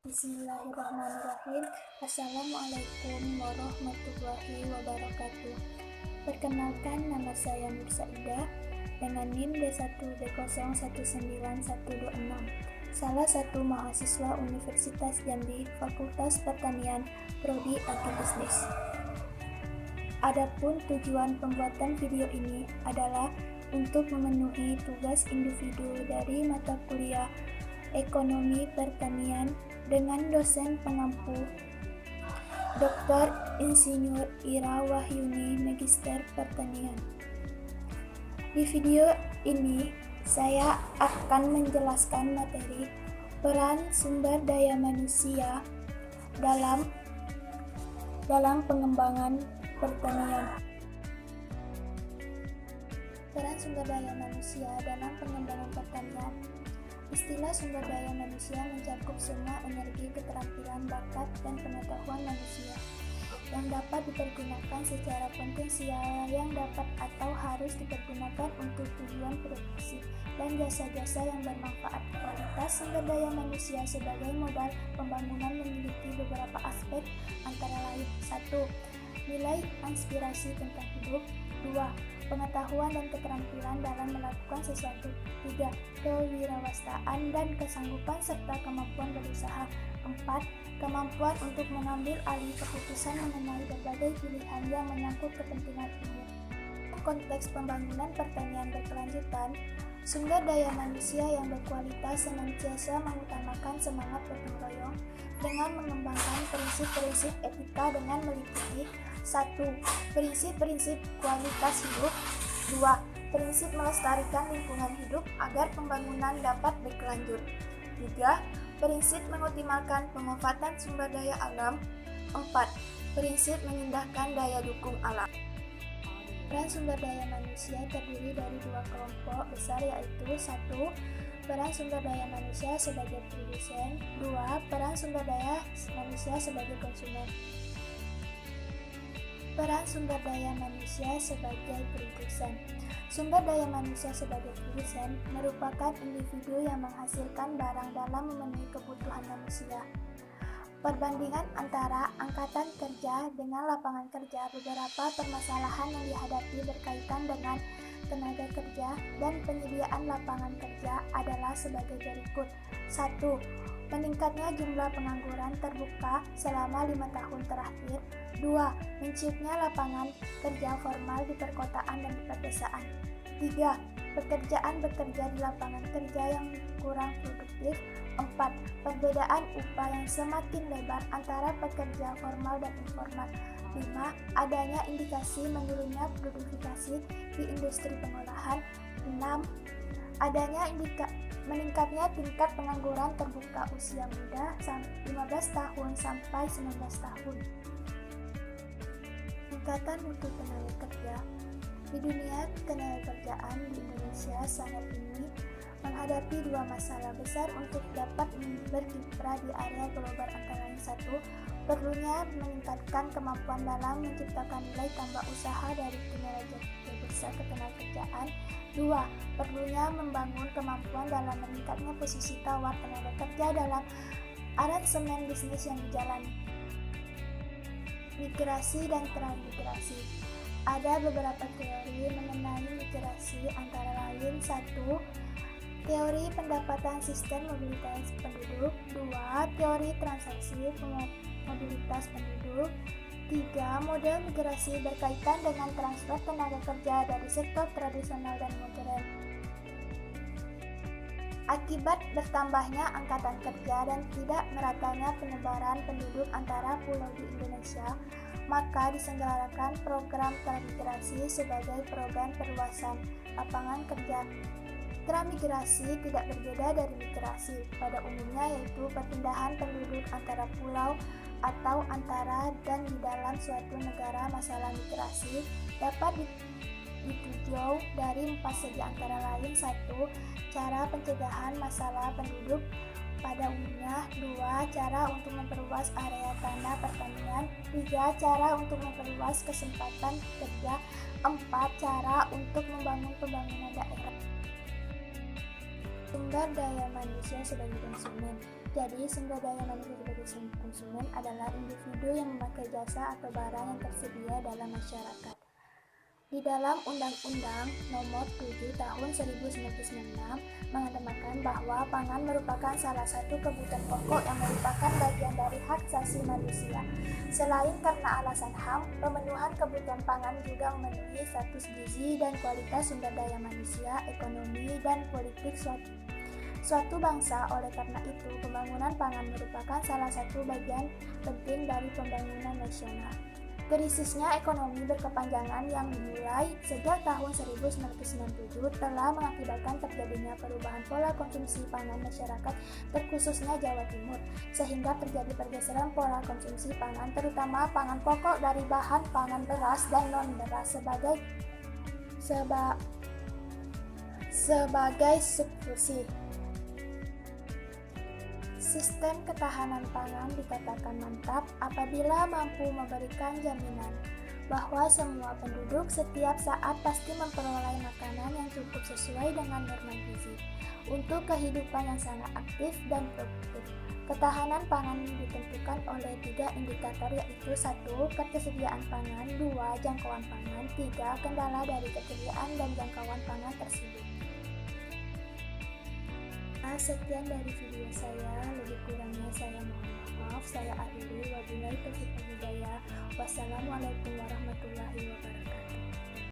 Bismillahirrahmanirrahim. Assalamualaikum warahmatullahi wabarakatuh. Perkenalkan, nama saya Nur Saidah dengan NIM D1B019126, salah satu mahasiswa Universitas Jambi, Fakultas Pertanian, Prodi Agribisnis. Adapun tujuan pembuatan video ini adalah untuk memenuhi tugas individu dari mata kuliah Ekonomi Pertanian dengan dosen pengampu Dr. Insinyur Ira Wahyuni, Magister Pertanian. Di video ini saya akan menjelaskan materi peran sumber daya manusia dalam pengembangan pertanian. Peran sumber daya manusia dalam pengembangan pertanian. Istilah sumber daya manusia mencakup semua energi, keterampilan, bakat, dan pengetahuan manusia yang dapat dipergunakan secara potensial, yang dapat atau harus dipergunakan untuk tujuan produksi dan jasa-jasa yang bermanfaat. Kualitas sumber daya manusia sebagai modal pembangunan memiliki beberapa aspek, antara lain: 1. Nilai inspirasi tentang hidup. 2. Pengetahuan dan keterampilan dalam melakukan sesuatu. 3. Kewirausahaan dan kesanggupan serta kemampuan berusaha. 4. Kemampuan untuk mengambil alih keputusan mengenai berbagai pilihan yang menyangkut kepentingan umum. Konteks pembangunan pertanian berkelanjutan, sumber daya manusia yang berkualitas senantiasa mengutamakan semangat gotong royong dengan mengembangkan prinsip-prinsip etika dengan meliputi: 1. Prinsip-prinsip kualitas hidup. 2. Prinsip melestarikan lingkungan hidup agar pembangunan dapat berkelanjut. 3. Prinsip mengoptimalkan pemanfaatan sumber daya alam. 4. Prinsip mengindahkan daya dukung alam. Peran sumber daya manusia terdiri dari dua kelompok besar, yaitu: 1. Peran sumber daya manusia sebagai produsen. 2. Peran sumber daya manusia sebagai konsumen. Peran sumber daya manusia sebagai produsen. Sumber daya manusia sebagai produsen merupakan individu yang menghasilkan barang dalam memenuhi kebutuhan manusia. Perbandingan antara angkatan kerja dengan lapangan kerja. Beberapa permasalahan yang dihadapi berkaitan dengan tenaga kerja dan penyediaan lapangan kerja adalah sebagai berikut. 1. Meningkatnya jumlah pengangguran terbuka selama 5 tahun terakhir. 2. Menciutnya lapangan kerja formal di perkotaan dan di pedesaan. 3. Pekerjaan bekerja di lapangan kerja yang kurang produktif. 4. Perbedaan upah yang semakin lebar antara pekerja formal dan informal. 5. Adanya indikasi menurunnya produktivitas di industri pengolahan. 6. Adanya meningkatnya tingkat pengangguran terbuka usia muda 15 tahun sampai 19 tahun. Peningkatan mutu tenaga kerja. Di dunia tenaga kerjaan di Indonesia saat ini menghadapi dua masalah besar untuk dapat berkiprah di area global, antara lain: 1. Perlunya meningkatkan kemampuan dalam menciptakan nilai tambah usaha dari kinerja kerja ketenagakerjaan. 2. Perlunya membangun kemampuan dalam meningkatnya posisi tawar tenaga kerja dalam aransemen bisnis yang dijalani. Migrasi dan transmigrasi. Ada beberapa teori mengenai migrasi, antara lain: 1. Teori pendapatan sistem mobilitas penduduk. 2. Teori transaksi mobilitas penduduk. 3. Model migrasi berkaitan dengan transfer tenaga kerja dari sektor tradisional dan modern. Akibat bertambahnya angkatan kerja dan tidak meratanya penyebaran penduduk antara pulau di Indonesia, maka diselenggarakan program transmigrasi sebagai program perluasan lapangan kerja. Transmigrasi tidak berbeda dari migrasi pada umumnya, yaitu perpindahan penduduk antara pulau atau antara dan di dalam suatu negara. Masalah migrasi dapat ditinjau dari 4 segi, antara lain: 1. Cara pencegahan masalah penduduk pada umumnya. 2. Cara untuk memperluas area tanah pertanian. 3. Cara untuk memperluas kesempatan kerja. 4. Cara untuk membangun pembangunan daerah. Sumber daya manusia sebagai konsumen. Jadi, sumber daya manusia sebagai konsumen adalah individu yang memakai jasa atau barang yang tersedia dalam masyarakat. Di dalam Undang-Undang Nomor 7 Tahun 1996 mengatakan bahwa pangan merupakan salah satu kebutuhan pokok yang merupakan bagian dari hak asasi manusia. Selain karena alasan HAM, pemenuhan kebutuhan pangan juga memenuhi status gizi dan kualitas sumber daya manusia, ekonomi, dan politik suatu bangsa. Oleh karena itu, pembangunan pangan merupakan salah satu bagian penting dari pembangunan nasional. Krisisnya ekonomi berkepanjangan yang dimulai sejak tahun 1997 telah mengakibatkan terjadinya perubahan pola konsumsi pangan masyarakat, terkhususnya Jawa Timur, sehingga terjadi pergeseran pola konsumsi pangan, terutama pangan pokok dari bahan pangan beras dan non-beras sebagai substitusi. Sistem ketahanan pangan dikatakan mantap apabila mampu memberikan jaminan bahwa semua penduduk setiap saat pasti memperoleh makanan yang cukup sesuai dengan norma gizi untuk kehidupan yang sangat aktif dan produktif. Ketahanan pangan ditentukan oleh 3 indikator, yaitu 1. Ketersediaan pangan, 2. Jangkauan pangan, 3. Kendala dari ketersediaan dan jangkauan pangan tersebut. Sekian dari video saya, lebih kurangnya saya mohon maaf. Saya akhiri, wabillahi taufiq wal hidayah. Wassalamualaikum warahmatullahi wabarakatuh.